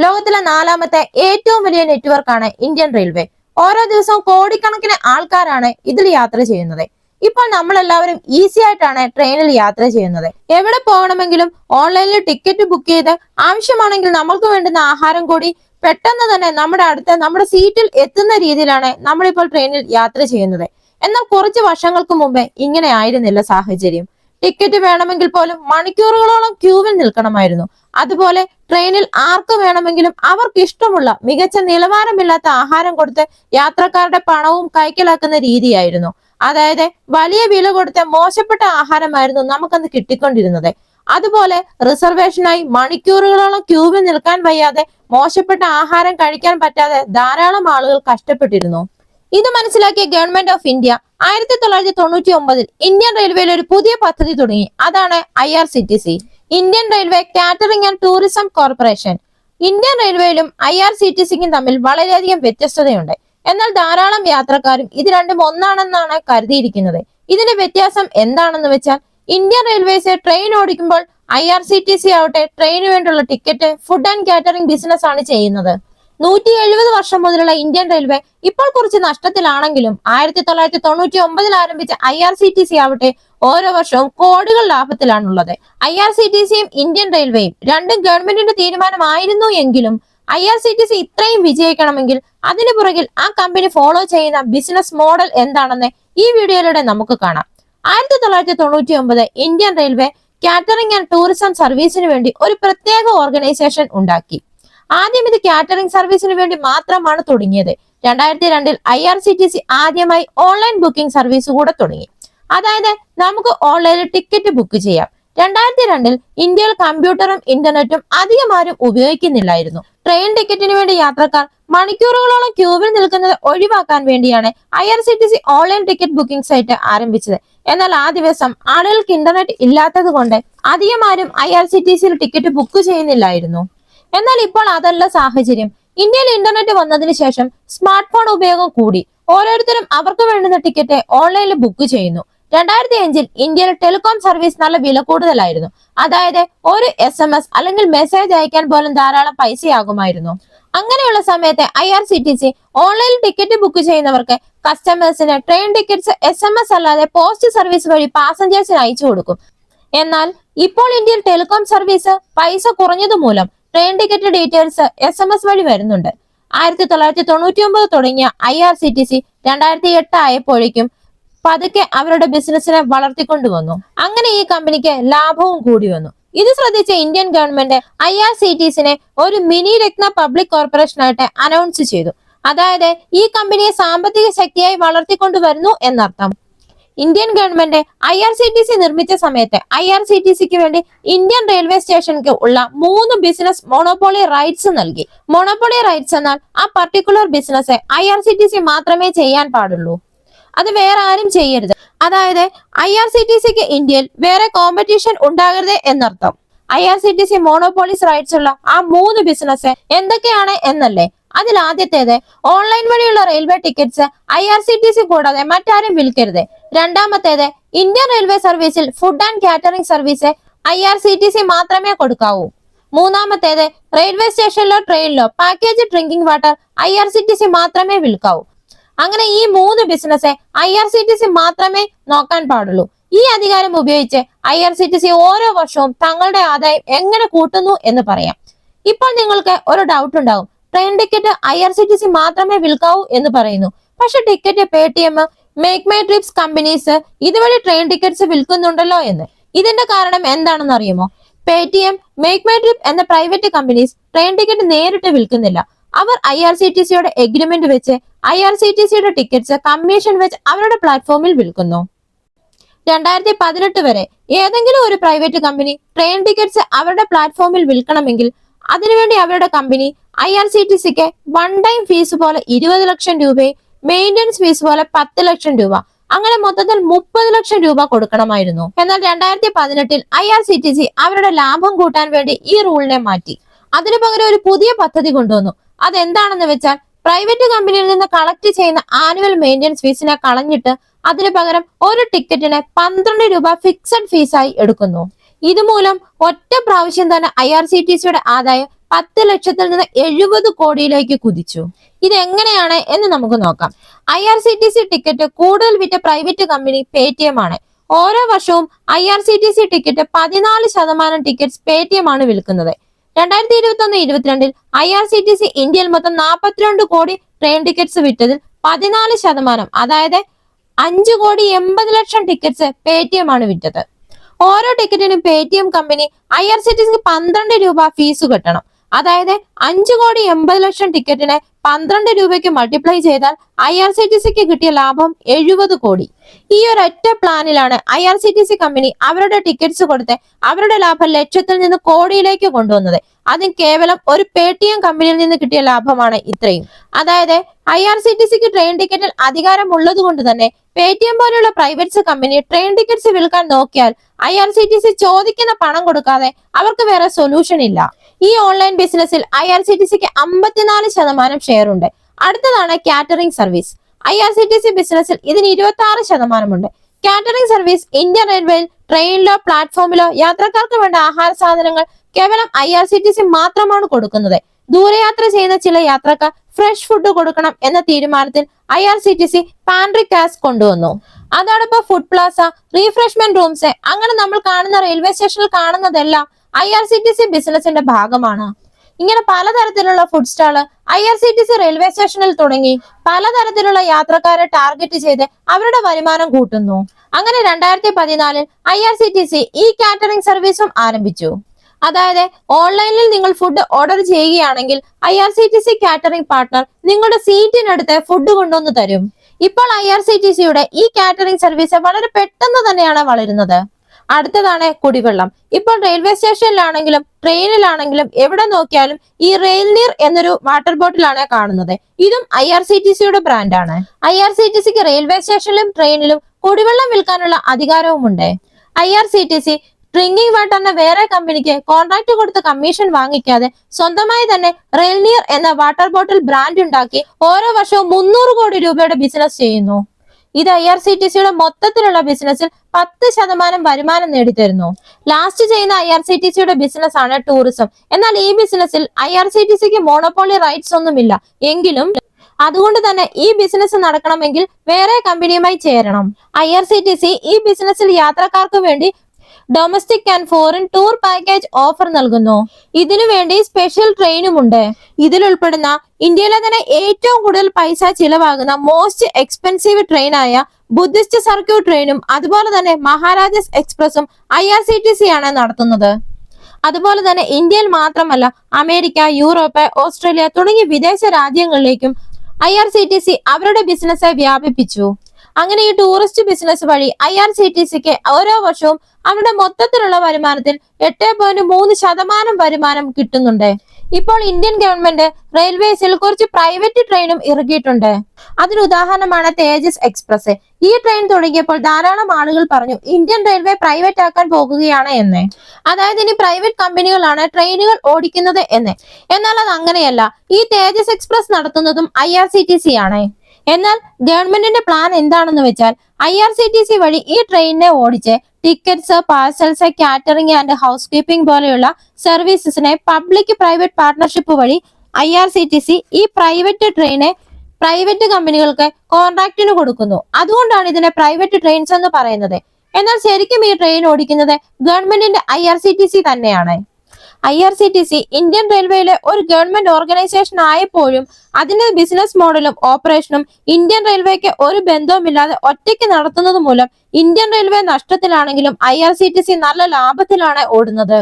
ലോകത്തിലെ നാലാമത്തെ ഏറ്റവും വലിയ നെറ്റ്വർക്കാണ് ഇന്ത്യൻ റെയിൽവേ. ഓരോ ദിവസവും കോടിക്കണക്കിന് ആൾക്കാരാണ് ഇതിൽ യാത്ര ചെയ്യുന്നത്. ഇപ്പോൾ നമ്മൾ എല്ലാവരും ഈസി ആയിട്ടാണ് ട്രെയിനിൽ യാത്ര ചെയ്യുന്നത്. എവിടെ പോകണമെങ്കിലും ഓൺലൈനിൽ ടിക്കറ്റ് ബുക്ക് ചെയ്ത് ആവശ്യമാണെങ്കിൽ നമ്മൾക്ക് വേണ്ടുന്ന ആഹാരം കൂടി പെട്ടെന്ന് തന്നെ നമ്മുടെ സീറ്റിൽ എത്തുന്ന രീതിയിലാണ് നമ്മളിപ്പോൾ ട്രെയിനിൽ യാത്ര ചെയ്യുന്നത്. എന്നാൽ കുറച്ച് വർഷങ്ങൾക്ക് മുമ്പേ ഇങ്ങനെ ആയിരുന്നില്ല സാഹചര്യം. ടിക്കറ്റ് വേണമെങ്കിൽ പോലും മണിക്കൂറുകളോളം ക്യൂവിൽ നിൽക്കണമായിരുന്നു. അതുപോലെ ട്രെയിനിൽ ആർക്ക് വേണമെങ്കിലും അവർക്ക് ഇഷ്ടമുള്ള മികച്ച നിലവാരമില്ലാത്ത ആഹാരം കൊടുത്ത് യാത്രക്കാരുടെ പണവും കൈക്കലാക്കുന്ന രീതിയായിരുന്നു. അതായത് വലിയ വില കൊടുത്ത മോശപ്പെട്ട ആഹാരമായിരുന്നു നമുക്കന്ന് കിട്ടിക്കൊണ്ടിരുന്നത്. അതുപോലെ റിസർവേഷനായി മണിക്കൂറുകളോളം ക്യൂവിൽ നിൽക്കാൻ വയ്യാതെ മോശപ്പെട്ട ആഹാരം കഴിക്കാൻ പറ്റാതെ ധാരാളം ആളുകൾ കഷ്ടപ്പെട്ടിരുന്നു. ഇത് മനസ്സിലാക്കിയ ഗവൺമെന്റ് ഓഫ് ഇന്ത്യ 1999 ഇന്ത്യൻ റെയിൽവേയിൽ ഒരു പുതിയ പദ്ധതി തുടങ്ങി. അതാണ് IRCTC, Indian railway catering and tourism corporation. Indian റെയിൽവേയിലും IRCTCക്കും തമ്മിൽ വളരെയധികം വ്യത്യസ്തതയുണ്ട്. എന്നാൽ ധാരാളം യാത്രക്കാരും ഇത് രണ്ടും ഒന്നാണെന്നാണ് കരുതിയിരിക്കുന്നത്. ഇതിന്റെ വ്യത്യാസം എന്താണെന്ന് വെച്ചാൽ, ഇന്ത്യൻ റെയിൽവേസ് ട്രെയിൻ ഓടിക്കുമ്പോൾ IRCTC ആവട്ടെ ട്രെയിനു വേണ്ടിയുള്ള ticket, food and catering business ആണ് ചെയ്യുന്നത്. 170 വർഷം മുതലുള്ള ഇന്ത്യൻ റെയിൽവേ ഇപ്പോൾ കുറച്ച് നഷ്ടത്തിലാണെങ്കിലും 1999 ആരംഭിച്ച IRCTC ആവട്ടെ ഓരോ വർഷവും കോടികൾ ലാഭത്തിലാണുള്ളത്. IRCTCയും ഇന്ത്യൻ റെയിൽവേയും രണ്ടും ഗവൺമെന്റിന്റെ തീരുമാനമായിരുന്നു എങ്കിലും IRCTC ഇത്രയും വിജയിക്കണമെങ്കിൽ അതിനു പുറകിൽ ആ കമ്പനി ഫോളോ ചെയ്യുന്ന ബിസിനസ് മോഡൽ എന്താണെന്ന് ഈ വീഡിയോയിലൂടെ നമുക്ക് കാണാം. 1999 Indian railway catering and tourism സർവീസിന് വേണ്ടി ഒരു പ്രത്യേക ഓർഗനൈസേഷൻ ഉണ്ടാക്കി. ആദ്യം ഇത് കാറ്ററിംഗ് സർവീസിന് വേണ്ടി മാത്രമാണ് തുടങ്ങിയത്. 2002 IRCTC ആദ്യമായി ഓൺലൈൻ ബുക്കിംഗ് സർവീസ് കൂടെ തുടങ്ങി. അതായത് നമുക്ക് ഓൺലൈനിൽ ടിക്കറ്റ് ബുക്ക് ചെയ്യാം. 2002 ഇന്ത്യയിൽ കമ്പ്യൂട്ടറും ഇന്റർനെറ്റും അധികം ആരും ഉപയോഗിക്കുന്നില്ലായിരുന്നു. ട്രെയിൻ ടിക്കറ്റിന് വേണ്ടി യാത്രക്കാർ മണിക്കൂറുകളോളം ക്യൂവിൽ നിൽക്കുന്നത് ഒഴിവാക്കാൻ വേണ്ടിയാണ് IRCTC online ticket booking site ആരംഭിച്ചത്. എന്നാൽ ആ ദിവസം ആളുകൾക്ക് ഇന്റർനെറ്റ് ഇല്ലാത്തത് കൊണ്ട് അധികം ആരും IRCTCയിൽ ടിക്കറ്റ് ബുക്ക് ചെയ്യുന്നില്ലായിരുന്നു. എന്നാൽ ഇപ്പോൾ അതല്ല സാഹചര്യം. ഇന്ത്യയിൽ ഇന്റർനെറ്റ് വന്നതിന് ശേഷം സ്മാർട്ട് ഫോൺ ഉപയോഗം കൂടി. ഓരോരുത്തരും അവർക്ക് വേണ്ടുന്ന ടിക്കറ്റ് ഓൺലൈനിൽ ബുക്ക് ചെയ്യുന്നു. 2005 ഇന്ത്യയിൽ ടെലികോം സർവീസ് നല്ല വില കൂടുതലായിരുന്നു. അതായത് ഒരു SMS അല്ലെങ്കിൽ മെസ്സേജ് അയക്കാൻ പോലും ധാരാളം പൈസയാകുമായിരുന്നു. അങ്ങനെയുള്ള സമയത്ത് IRCTC ഓൺലൈനിൽ ടിക്കറ്റ് ബുക്ക് ചെയ്യുന്നവർക്ക് കസ്റ്റമേഴ്സിന് ട്രെയിൻ ടിക്കറ്റ്സ് SMS അല്ലാതെ പോസ്റ്റ് സർവീസ് വഴി പാസഞ്ചേഴ്സിന് അയച്ചു കൊടുക്കും. എന്നാൽ ഇപ്പോൾ ഇന്ത്യയിൽ ടെലികോം സർവീസ് പൈസ കുറഞ്ഞതുമൂലം ട്രെയിൻ ടിക്കറ്റ് ഡീറ്റെയിൽസ് SMS വഴി വരുന്നുണ്ട്. 1999 തുടങ്ങിയ IRCTC 2008 ആയപ്പോഴേക്കും പതുക്കെ അവരുടെ ബിസിനസിനെ വളർത്തിക്കൊണ്ടുവന്നു. അങ്ങനെ ഈ കമ്പനിക്ക് ലാഭവും കൂടി വന്നു. ഇത് ശ്രദ്ധിച്ച ഇന്ത്യൻ ഗവൺമെന്റ് IRCTCനെ ഒരു മിനി രത്ന പബ്ലിക് കോർപ്പറേഷൻ ആയിട്ട് അനൗൺസ് ചെയ്തു. അതായത് ഈ കമ്പനിയെ സാമ്പത്തിക ശക്തിയായി വളർത്തിക്കൊണ്ടുവരുന്നു എന്നർത്ഥം. ഇന്ത്യൻ ഗവൺമെന്റ് IRCTC നിർമ്മിച്ച സമയത്ത് IRCTCക്ക് വേണ്ടി ഇന്ത്യൻ റെയിൽവേ സ്റ്റേഷനുക്ക് ഉള്ള 3 ബിസിനസ് മോണോപോളി റൈറ്റ്സ് നൽകി. മോണോപോളി റൈറ്റ്സ് എന്നാൽ ആ പർട്ടിക്കുലർ ബിസിനസ് IRCTC മാത്രമേ ചെയ്യാൻ പാടുള്ളൂ, അത് വേറെ ആരും ചെയ്യരുത്. അതായത് IRCTCക്ക് ഇന്ത്യയിൽ വേറെ കോമ്പറ്റീഷൻ ഉണ്ടാകരുത് എന്നർത്ഥം. IRCTC മോണോപോളിസ് റൈറ്റ്സ് ഉള്ള ആ 3 ബിസിനസ് എന്തൊക്കെയാണ് എന്നല്ലേ? അതിൽ ആദ്യത്തേത്, ഓൺലൈൻ വഴിയുള്ള റെയിൽവേ ടിക്കറ്റ്സ് IRCTC കൂടാതെ മറ്റാരും വിൽക്കരുത്. രണ്ടാമത്തേത്, ഇന്ത്യൻ റെയിൽവേ സർവീസിൽ food and catering service IRCTC മാത്രമേ കൊടുക്കാവൂ. മൂന്നാമത്തേത്, റെയിൽവേ സ്റ്റേഷനിലോ ട്രെയിനിലോ പാക്കേജ് ഡ്രിങ്കിംഗ് വാട്ടർ IRCTC മാത്രമേ വിൽക്കാവൂ. അങ്ങനെ ഈ 3 ബിസിനസ് IRCTC മാത്രമേ നോക്കാൻ പാടുള്ളൂ. ഈ അധികാരം ഉപയോഗിച്ച് IRCTC ഓരോ വർഷവും തങ്ങളുടെ ആദായം എങ്ങനെ കൂട്ടുന്നു എന്ന് പറയാം. ഇപ്പോൾ നിങ്ങൾക്ക് ഒരു ഡൗട്ട് ഉണ്ടാവും, ട്രെയിൻ ടിക്കറ്റ് IRCTC മാത്രമേ വിൽക്കാവൂ എന്ന് പറയുന്നു. പക്ഷെ ticket Paytm, make my TRIPS companies ഇതുവഴി ട്രെയിൻ ടിക്കറ്റ്സ് വിൽക്കുന്നുണ്ടല്ലോ എന്ന്. ഇതിന്റെ കാരണം എന്താണെന്ന് അറിയുമോ? Paytm, മേക്ക് മൈ ട്രിപ്പ് എന്ന പ്രൈവറ്റ് കമ്പനീസ് ട്രെയിൻ ടിക്കറ്റ് നേരിട്ട് വിൽക്കുന്നില്ല. അവർ IRCTCയുടെ എഗ്രിമെന്റ് വെച്ച് IRCTCയുടെ ടിക്കറ്റ്സ് കമ്മീഷൻ വെച്ച് അവരുടെ പ്ലാറ്റ്ഫോമിൽ വിൽക്കുന്നു. 2018 വരെ ഏതെങ്കിലും ഒരു പ്രൈവറ്റ് കമ്പനി ട്രെയിൻ ടിക്കറ്റ്സ് അവരുടെ പ്ലാറ്റ്ഫോമിൽ വിൽക്കണമെങ്കിൽ അതിനുവേണ്ടി അവരുടെ കമ്പനി IRCTCക്ക് വൺ ടൈം ഫീസ് പോലെ 20 ലക്ഷം രൂപയും മെയിൻ്റനൻസ് ഫീസ് പോലെ 10 ലക്ഷം രൂപ, അങ്ങനെ മൊത്തത്തിൽ 30 ലക്ഷം രൂപ കൊടുക്കണമായിരുന്നു. എന്നാൽ 2018 IRCTC അവരുടെ ലാഭം കൂട്ടാൻ വേണ്ടി ഈ റൂളിനെ മാറ്റി. അതിനു പകരം ഒരു പുതിയ പദ്ധതി കൊണ്ടുവന്നു. അതെന്താണെന്ന് വെച്ചാൽ, പ്രൈവറ്റ് കമ്പനിയിൽ നിന്ന് കളക്ട് ചെയ്യുന്ന ആനുവൽ മെയിൻ്റനൻസ് ഫീസിനെ കളഞ്ഞിട്ട് അതിനു പകരം ഒരു ടിക്കറ്റിന് 12 രൂപ ഫിക്സഡ് ഫീസായി എടുക്കുന്നു. ഇതുമൂലം ഒറ്റ പ്രാവശ്യം തന്നെ IRCTCയുടെ ആദായം 10 ലക്ഷത്തിൽ നിന്ന് 70 കോടിയിലേക്ക് കുതിച്ചു. ഇതെങ്ങനെയാണ് എന്ന് നമുക്ക് നോക്കാം. IRCTC ടിക്കറ്റ് കൂടുതൽ വിറ്റ പ്രൈവറ്റ് കമ്പനി പേടിഎം ആണ്. ഓരോ വർഷവും IRCTC ടിക്കറ്റ് 14% ടിക്കറ്റ്സ് പേടിഎം ആണ് വിൽക്കുന്നത്. 2021-22 IRCTC ഇന്ത്യയിൽ മൊത്തം 42 കോടി ട്രെയിൻ ടിക്കറ്റ്സ് വിറ്റതിൽ 14%, അതായത് 5,80,00,000 ടിക്കറ്റ്സ് പേടിഎം ആണ് വിറ്റത്. ഓരോ ടിക്കറ്റിനും പേടിഎം കമ്പനി IRCTCക്ക് 12 രൂപ ഫീസ് കെട്ടണം. അതായത് 5,80,00,000 ടിക്കറ്റിനെ 12 രൂപയ്ക്ക് മൾട്ടിപ്ലൈ ചെയ്താൽ IRCTCക്ക് കിട്ടിയ ലാഭം 70 കോടി. ഈ ഒരൊറ്റ പ്ലാനിലാണ് IRCTC കമ്പനി അവരുടെ ടിക്കറ്റ്സ് കൊടുത്ത് അവരുടെ ലാഭം ലക്ഷത്തിൽ നിന്ന് കോടിയിലേക്ക് കൊണ്ടുവന്നത്. അതും കേവലം ഒരു പേടിഎം കമ്പനിയിൽ നിന്ന് കിട്ടിയ ലാഭമാണ് ഇത്രയും. അതായത് IRCTCക്ക് ട്രെയിൻ ടിക്കറ്റിൽ അധികാരമുള്ളത് കൊണ്ട് തന്നെ പേടിഎം പോലുള്ള പ്രൈവറ്റ് കമ്പനി ട്രെയിൻ ടിക്കറ്റ്സ് വിൽക്കാൻ നോക്കിയാൽ IRCTC ചോദിക്കുന്ന പണം കൊടുക്കാതെ അവർക്ക് വേറെ സൊല്യൂഷൻ ഇല്ല. ഈ ഓൺലൈൻ ബിസിനസ്സിൽ IRCTCക്ക് 54% ഷെയർ ഉണ്ട്. അടുത്തതാണ് കാറ്ററിംഗ് സർവീസ്. IRCTC ബിസിനസ്സിൽ ഇതിന് 26% ഉണ്ട്. കാറ്ററിംഗ് സർവീസ് ഇന്ത്യൻ റെയിൽവേയിൽ ട്രെയിനിലോ പ്ലാറ്റ്ഫോമിലോ യാത്രക്കാർക്ക് വേണ്ട ആഹാര സാധനങ്ങൾ കേവലം IRCTC മാത്രമാണ് കൊടുക്കുന്നത്. ദൂരയാത്ര ചെയ്യുന്ന ചില യാത്രക്കാർ ഫ്രഷ് ഫുഡ് കൊടുക്കണം എന്ന തീരുമാനത്തിൽ IRCTC പാൻട്രി കാസ് കൊണ്ടുവന്നു. അതോടൊപ്പം ഫുഡ് പ്ലാസ, റീഫ്രഷ്മെന്റ് റൂംസ്, അങ്ങനെ നമ്മൾ കാണുന്ന റെയിൽവേ സ്റ്റേഷനിൽ കാണുന്നതെല്ലാം IRCTC ബിസിനസിന്റെ ഭാഗമാണ്. ഇങ്ങനെ പലതരത്തിലുള്ള ഫുഡ് സ്റ്റാള് IRCTC റെയിൽവേ സ്റ്റേഷനിൽ തുടങ്ങി പലതരത്തിലുള്ള യാത്രക്കാരെ ടാർഗറ്റ് ചെയ്ത് അവരുടെ വരുമാനം കൂട്ടുന്നു. അങ്ങനെ 2014 IRCTC ഈ കാറ്ററിംഗ് സർവീസും ആരംഭിച്ചു. അതായത് ഓൺലൈനിൽ നിങ്ങൾ ഫുഡ് ഓർഡർ ചെയ്യുകയാണെങ്കിൽ IRCTC കാറ്ററിംഗ് പാർട്ട്ണർ നിങ്ങളുടെ സീറ്റിനടുത്ത് ഫുഡ് കൊണ്ടുവന്ന് തരും. ഇപ്പോൾ IRCTCയുടെ ഈ കാറ്ററിംഗ് സർവീസ് വളരെ പെട്ടെന്ന് തന്നെയാണ് വളരുന്നത്. അടുത്തതാണ് കുടിവെള്ളം. ഇപ്പോൾ റെയിൽവേ സ്റ്റേഷനിലാണെങ്കിലും ട്രെയിനിലാണെങ്കിലും എവിടെ നോക്കിയാലും ഈ റെയിൽനീർ എന്നൊരു വാട്ടർ ബോട്ടിലാണ് കാണുന്നത്. ഇതും IRCTCയുടെ ബ്രാൻഡാണ്. IRCTCക്ക് റെയിൽവേ സ്റ്റേഷനിലും ട്രെയിനിലും കുടിവെള്ളം വിൽക്കാനുള്ള അധികാരവുമുണ്ട്. IRCTC ഡ്രിങ്കിംഗ് വാട്ടർ എന്ന വേറെ കമ്പനിക്ക് കോൺട്രാക്ട് കൊടുത്ത് കമ്മീഷൻ വാങ്ങിക്കാതെ സ്വന്തമായി തന്നെ റെയിൽനീർ എന്ന വാട്ടർ ബോട്ടിൽ ബ്രാൻഡ് ഉണ്ടാക്കി ഓരോ വർഷവും 300 കോടി രൂപയുടെ ബിസിനസ് ചെയ്യുന്നു. ഇത് IRCTCയുടെ മൊത്തത്തിലുള്ള ബിസിനസ്സിൽ 10% വരുമാനം നേടിത്തരുന്നു. ലാസ്റ്റ് ചെയ്യുന്ന IRCTCയുടെ ബിസിനസ് ആണ് ടൂറിസം. എന്നാൽ ഈ ബിസിനസ്സിൽ IRCTCക്ക് മോണോപോളി റൈറ്റ്സ് ഒന്നുമില്ല. എങ്കിലും അതുകൊണ്ട് തന്നെ ഈ ബിസിനസ് നടക്കണമെങ്കിൽ വേറെ കമ്പനിയുമായി ചേരണം. IRCTC ഈ ബിസിനസ്സിൽ യാത്രക്കാർക്ക് വേണ്ടി domestic and foreign tour package offer നൽകുന്നു. ഇതിനു വേണ്ടി സ്പെഷ്യൽ ട്രെയിനുമുണ്ട്. ഇതിൽ ഉൾപ്പെടുന്ന ഇന്ത്യയിലെ തന്നെ ഏറ്റവും കൂടുതൽ പൈസ ചിലവാകുന്ന മോസ്റ്റ് എക്സ്പെൻസീവ് ട്രെയിനായ ബുദ്ധിസ്റ്റ് സർക്യൂട്ട് ട്രെയിനും അതുപോലെ തന്നെ മഹാരാജാസ് എക്സ്പ്രസും IRCTC ആണ് നടത്തുന്നത്. അതുപോലെ തന്നെ ഇന്ത്യയിൽ മാത്രമല്ല അമേരിക്ക, യൂറോപ്പ്, ഓസ്ട്രേലിയ തുടങ്ങിയ വിദേശ രാജ്യങ്ങളിലേക്കും IRCTC അവരുടെ ബിസിനസ് വ്യാപിപ്പിച്ചു. അങ്ങനെ ഈ ടൂറിസ്റ്റ് ബിസിനസ് വഴി IRCTCക്ക് ഓരോ വർഷവും അവരുടെ മൊത്തത്തിലുള്ള വരുമാനത്തിൽ 8.3% വരുമാനം കിട്ടുന്നുണ്ട്. ഇപ്പോൾ ഇന്ത്യൻ ഗവൺമെന്റ് റെയിൽവേസിൽ കുറച്ച് പ്രൈവറ്റ് ട്രെയിനും ഇറക്കിയിട്ടുണ്ട്. അതിന് ഉദാഹരണമാണ് തേജസ് എക്സ്പ്രസ്. ഈ ട്രെയിൻ തുടങ്ങിയപ്പോൾ ധാരാളം ആളുകൾ പറഞ്ഞു ഇന്ത്യൻ റെയിൽവേ പ്രൈവറ്റ് ആക്കാൻ പോകുകയാണ് എന്ന്. അതായത് ഇനി പ്രൈവറ്റ് കമ്പനികളാണ് ട്രെയിനുകൾ ഓടിക്കുന്നത് എന്ന്. എന്നാൽ അത് അങ്ങനെയല്ല. ഈ തേജസ് എക്സ്പ്രസ് നടത്തുന്നതും IRCTC ആണ്. എന്നാൽ ഗവൺമെന്റിന്റെ പ്ലാൻ എന്താണെന്ന് വെച്ചാൽ IRCTC വഴി ഈ ട്രെയിനിനെ ഓടിച്ച് tickets, parcels, catering and house keeping പോലെയുള്ള സർവീസസിനെ പബ്ലിക് പ്രൈവറ്റ് പാർട്ട്ണർഷിപ്പ് വഴി IRCTC ഈ പ്രൈവറ്റ് ട്രെയിനെ പ്രൈവറ്റ് കമ്പനികൾക്ക് കോൺട്രാക്റ്റിന് കൊടുക്കുന്നു. അതുകൊണ്ടാണ് ഇതിനെ പ്രൈവറ്റ് ട്രെയിൻസ് എന്ന് പറയുന്നത്. എന്നാൽ ശരിക്കും ഈ ട്രെയിൻ ഓടിക്കുന്നത് ഗവൺമെന്റിന്റെ IRCTC തന്നെയാണ്. IRCTC ഇന്ത്യൻ റെയിൽവേയിലെ ഒരു ഗവൺമെന്റ് ഓർഗനൈസേഷൻ ആയപ്പോഴും അതിന്റെ ബിസിനസ് മോഡലും ഓപ്പറേഷനും ഇന്ത്യൻ റെയിൽവേക്ക് ഒരു ബന്ധവുമില്ലാതെ ഒറ്റയ്ക്ക് നടത്തുന്നത് മൂലം ഇന്ത്യൻ റെയിൽവേ നഷ്ടത്തിലാണെങ്കിലും IRCTC നല്ല ലാഭത്തിലാണ് ഓടുന്നത്.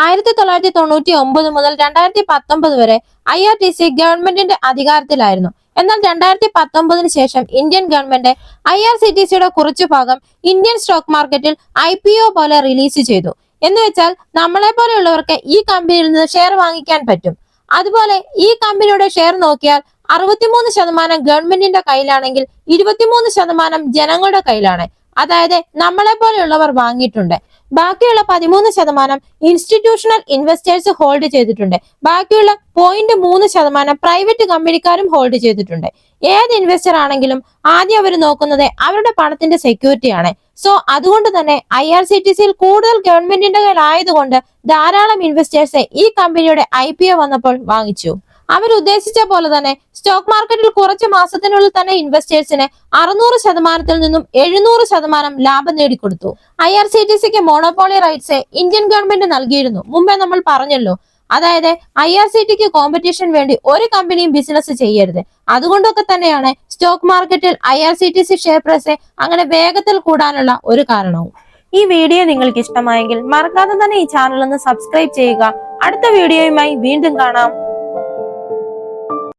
1999 മുതൽ 2019 വരെ IRTC ഗവൺമെന്റിന്റെ അധികാരത്തിലായിരുന്നു. എന്നാൽ 2019 ശേഷം ഇന്ത്യൻ ഗവൺമെന്റ് IRCTCയുടെ കുറച്ചു ഭാഗം ഇന്ത്യൻ സ്റ്റോക്ക് മാർക്കറ്റിൽ IPO പോലെ റിലീസ് ചെയ്തു. എന്ന് വെച്ചാൽ നമ്മളെ പോലെയുള്ളവർക്ക് ഈ കമ്പനിയിൽ നിന്ന് ഷെയർ വാങ്ങിക്കാൻ പറ്റും. അതുപോലെ ഈ കമ്പനിയുടെ ഷെയർ നോക്കിയാൽ 63% ഗവൺമെന്റിന്റെ കയ്യിലാണെങ്കിൽ 23% ജനങ്ങളുടെ കയ്യിലാണ്. അതായത് നമ്മളെ പോലെയുള്ളവർ വാങ്ങിയിട്ടുണ്ട്. ബാക്കിയുള്ള 13% ഇൻസ്റ്റിറ്റ്യൂഷണൽ ഇൻവെസ്റ്റേഴ്സ് ഹോൾഡ് ചെയ്തിട്ടുണ്ട്. ബാക്കിയുള്ള 0.3% പ്രൈവറ്റ് കമ്പനിക്കാരും ഹോൾഡ് ചെയ്തിട്ടുണ്ട്. ഏത് ഇൻവെസ്റ്റർ ആണെങ്കിലും ആദ്യം അവർ നോക്കുന്നത് അവരുടെ പണത്തിന്റെ സെക്യൂരിറ്റിയാണ്. സോ അതുകൊണ്ട് തന്നെ IRCTCയിൽ കൂടുതൽ ഗവൺമെന്റിന്റെ കയ്യിലായതുകൊണ്ട് ധാരാളം ഇൻവെസ്റ്റേഴ്സ് ഈ കമ്പനിയുടെ IPO വന്നപ്പോൾ വാങ്ങിച്ചു. അവരുദ്ദേശിച്ച പോലെ തന്നെ സ്റ്റോക്ക് മാർക്കറ്റിൽ കുറച്ച് മാസത്തിനുള്ളിൽ തന്നെ ഇൻവെസ്റ്റേഴ്സിന് 600% നിന്നും 700% ലാഭം നേടിക്കൊടുത്തു. IRCTCക്ക് മോണോപോളി റൈറ്റ്സ് ഇന്ത്യൻ ഗവൺമെന്റ് നൽകിയിരുന്നു. മുമ്പേ നമ്മൾ പറഞ്ഞല്ലോ. അതായത് IRCTCക്ക് കോമ്പറ്റീഷൻ വേണ്ടി ഒരു കമ്പനിയും ബിസിനസ് ചെയ്യരുത്. അതുകൊണ്ടൊക്കെ തന്നെയാണ് സ്റ്റോക്ക് മാർക്കറ്റിൽ IRCTC ഷെയർ പ്രൈസ് അങ്ങനെ വേഗത്തിൽ കൂടാനുള്ള ഒരു കാരണവും. ഈ വീഡിയോ നിങ്ങൾക്ക് ഇഷ്ടമായെങ്കിൽ മറക്കാതെ തന്നെ ഈ ചാനൽ ഒന്ന് സബ്സ്ക്രൈബ് ചെയ്യുക. അടുത്ത വീഡിയോയുമായി വീണ്ടും കാണാം.